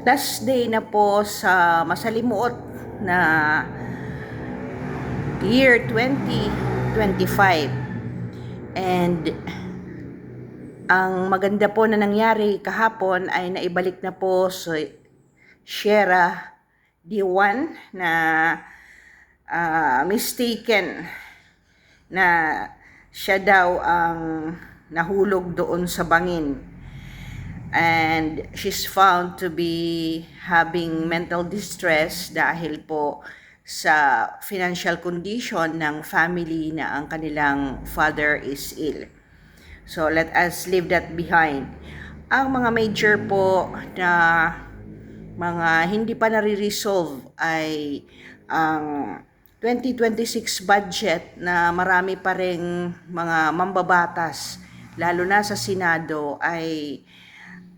last day na po sa masalimuot na year 2025. And ang maganda po na nangyari kahapon ay naibalik na po sa Sierra D1 na mistaken na siya daw ang nahulog doon sa bangin. And she's found to be having mental distress dahil po sa financial condition ng family na ang kanilang father is ill. So let us leave that behind. Ang mga major po na mga hindi pa nare-resolve ay ang 2026 budget na marami pa ring mga mambabatas lalo na sa Senado ay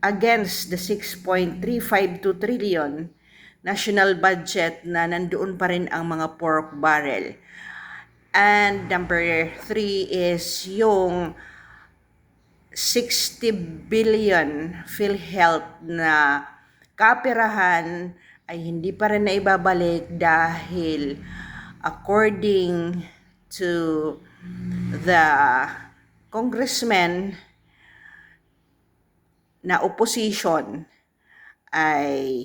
against the 6.352 trillion national budget na nandoon pa rin ang mga pork barrel. And number 3 is yung 60 billion PhilHealth na kaperahan ay hindi pa rin naibabalik dahil according to the congressman na opposition ay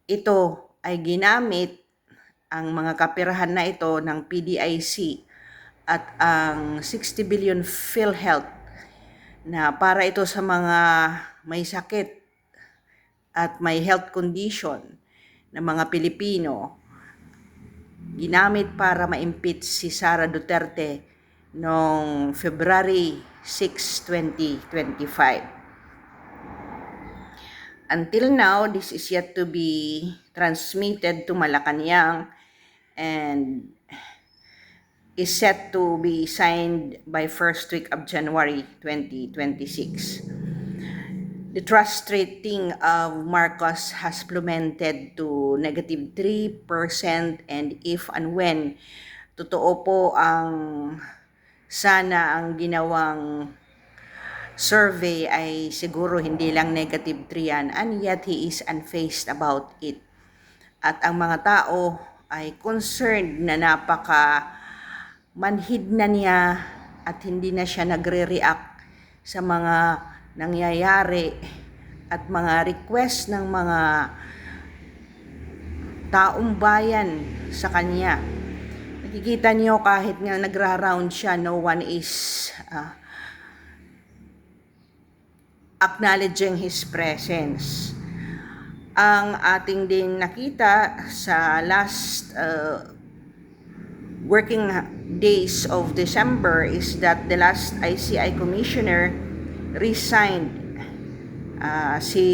ito ay ginamit ang mga kaperahan na ito ng PDIC at ang 60 billion PhilHealth na para ito sa mga may sakit at may health condition na mga Pilipino, ginamit para ma-impeach si Sara Duterte noong February 6, 2025. Until now, this is yet to be transmitted to Malacanang and is set to be signed by first week of January 2026. The trust rating of Marcos has plummeted to negative 3% and if and when totoo po ang sana ang ginawang survey ay siguro hindi lang negative 3 yan, and yet he is unfazed about it. At ang mga tao ay concerned na napaka manhid na niya at hindi na siya nagre-react sa mga nangyayari at mga request ng mga taong bayan sa kanya. Nakikita niyo kahit nga nagra-round siya, no one is acknowledging his presence. Ang ating din nakita sa last working days of December is that the last ICI commissioner resigned. Si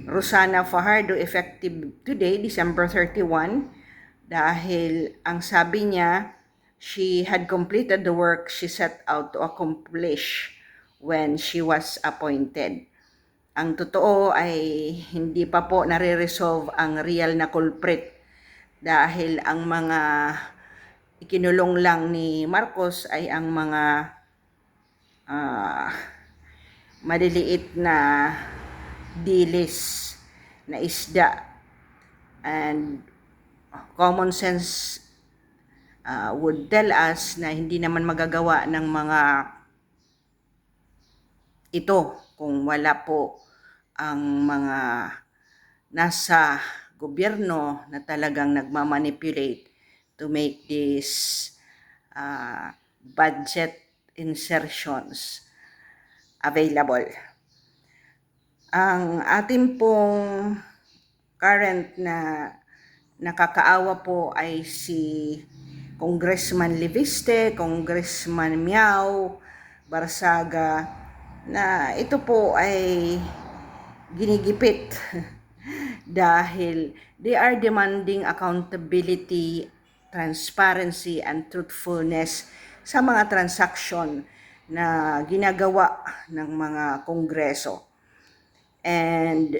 Rosana Fajardo effective today, December 31, dahil ang sabi niya, she had completed the work she set out to accomplish when she was appointed. Ang totoo ay hindi pa po nare-resolve ang real na culprit dahil ang mga ikinulong lang ni Marcos ay ang mga maliliit na dilis na isda, and common sense would tell us na hindi naman magagawa ng mga ito kung wala po ang mga nasa gobyerno na talagang nagmamanipulate to make these budget insertions available. Ang ating pong current na nakakaawa po ay si Congressman Leviste, Congressman Miao, Barsaga, na ito po ay ginigipit dahil they are demanding accountability, transparency, and truthfulness sa mga transaksyon na ginagawa ng mga kongreso. And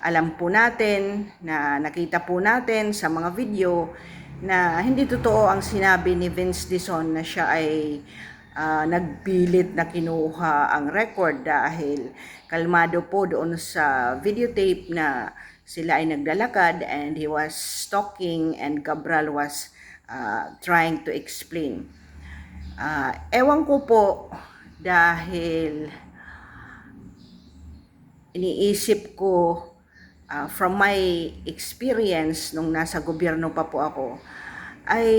alam po natin na nakita po natin sa mga video na hindi totoo ang sinabi ni Vince Dizon na siya ay nagpilit na kinuha ang record dahil kalmado po doon sa videotape na sila ay naglalakad and he was talking and Cabral was trying to explain. Ewan ko po dahil iniisip ko from my experience nung nasa gobyerno pa po ako ay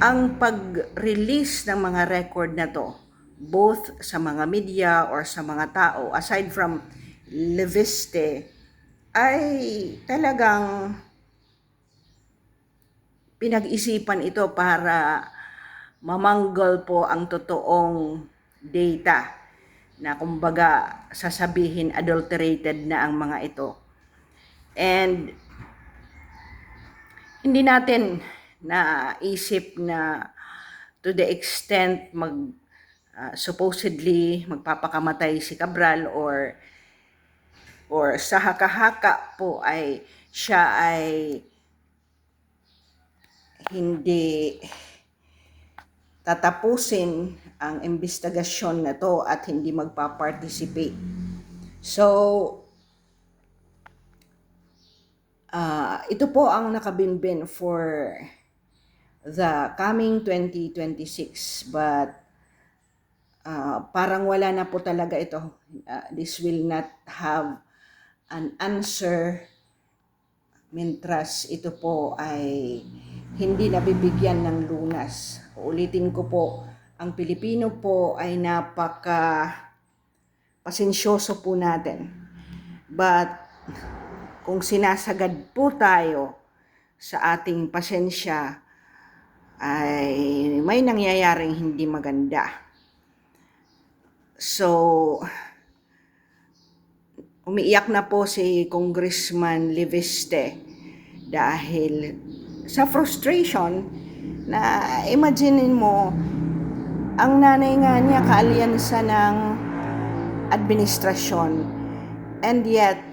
ang pag-release ng mga record na to both sa mga media or sa mga tao aside from Leviste ay talagang pinag-isipan ito para mamanggal po ang totoong data na kumbaga sasabihin adulterated na ang mga ito. And hindi natin naisip na to the extent supposedly magpapakamatay si Cabral or sa haka-haka po ay siya ay hindi tatapusin ang investigasyon na to at hindi magpa-participate. So, ito po ang nakabinbin for the coming 2026 but parang wala na po talaga ito. This will not have an answer mientras ito po ay hindi nabibigyan ng lunas. Ulitin ko po, ang Pilipino po ay napaka pasensyoso po natin. But kung sinasagad po tayo sa ating pasensya ay may nangyayaring hindi maganda. So, umiiyak na po si Congressman Leviste dahil sa frustration na imaginin mo ang nanay nga niya kaalyansa ng administrasyon and yet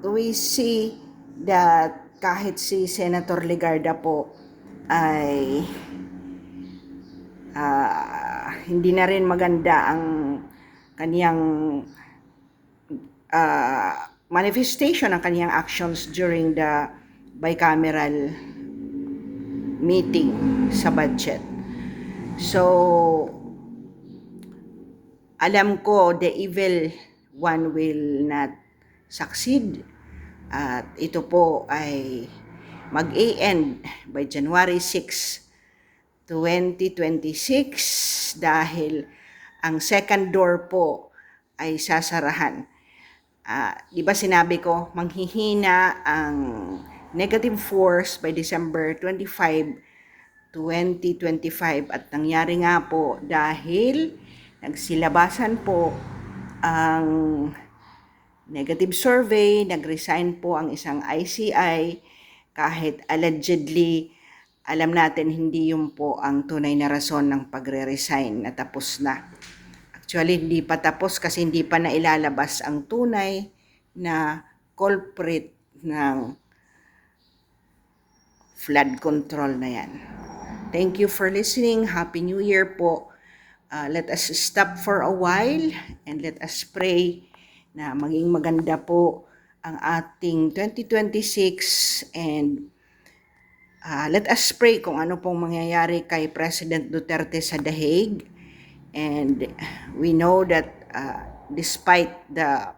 we see that kahit si Senator Legarda po ay hindi na rin maganda ang kaniyang manifestation ng kaniyang actions during the bicameral meeting sa budget. So, alam ko the evil one will not succeed at ito po ay mag-e-end by January 6, 2026 dahil ang second door po ay sasarahan. Di ba sinabi ko, manghihina ang negative force by December 25, 2025 at nangyari nga po dahil nagsilabasan po ang negative survey, nag-resign po ang isang ICI kahit allegedly alam natin hindi yun po ang tunay na rason ng pagre-resign na tapos na. Actually, hindi pa tapos kasi hindi pa nailalabas ang tunay na culprit ng flood control na yan. Thank you for listening. Happy New Year po. Let us stop for a while and let us pray na maging maganda po ang ating 2026 and let us pray kung ano pong mangyayari kay President Duterte sa The Hague. And we know that despite the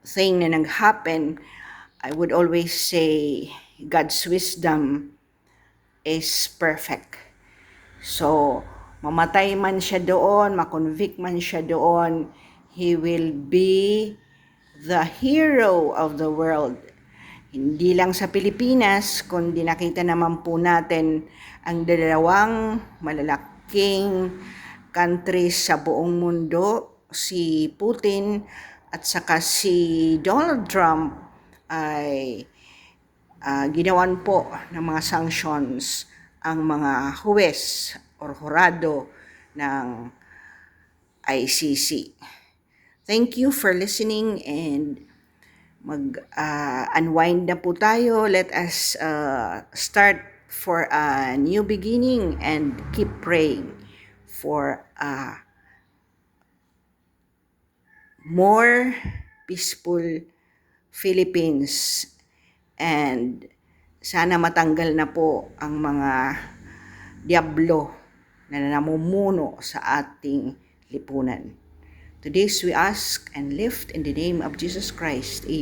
thing na nag-happen, I would always say God's wisdom is perfect. So, mamatay man siya doon, makonvict man siya doon, he will be the hero of the world. Hindi lang sa Pilipinas, kundi nakita naman po natin ang dalawang malalaking countries sa buong mundo, si Putin at saka si Donald Trump ay ginawan po ng mga sanctions ang mga huwes or hurado ng ICC. Thank you for listening and mag-unwind na po tayo. Let us start for a new beginning and keep praying for a more peaceful Philippines, and sana matanggal na po ang mga diablo na namumuno sa ating lipunan. To this we ask and lift in the name of Jesus Christ. Amen.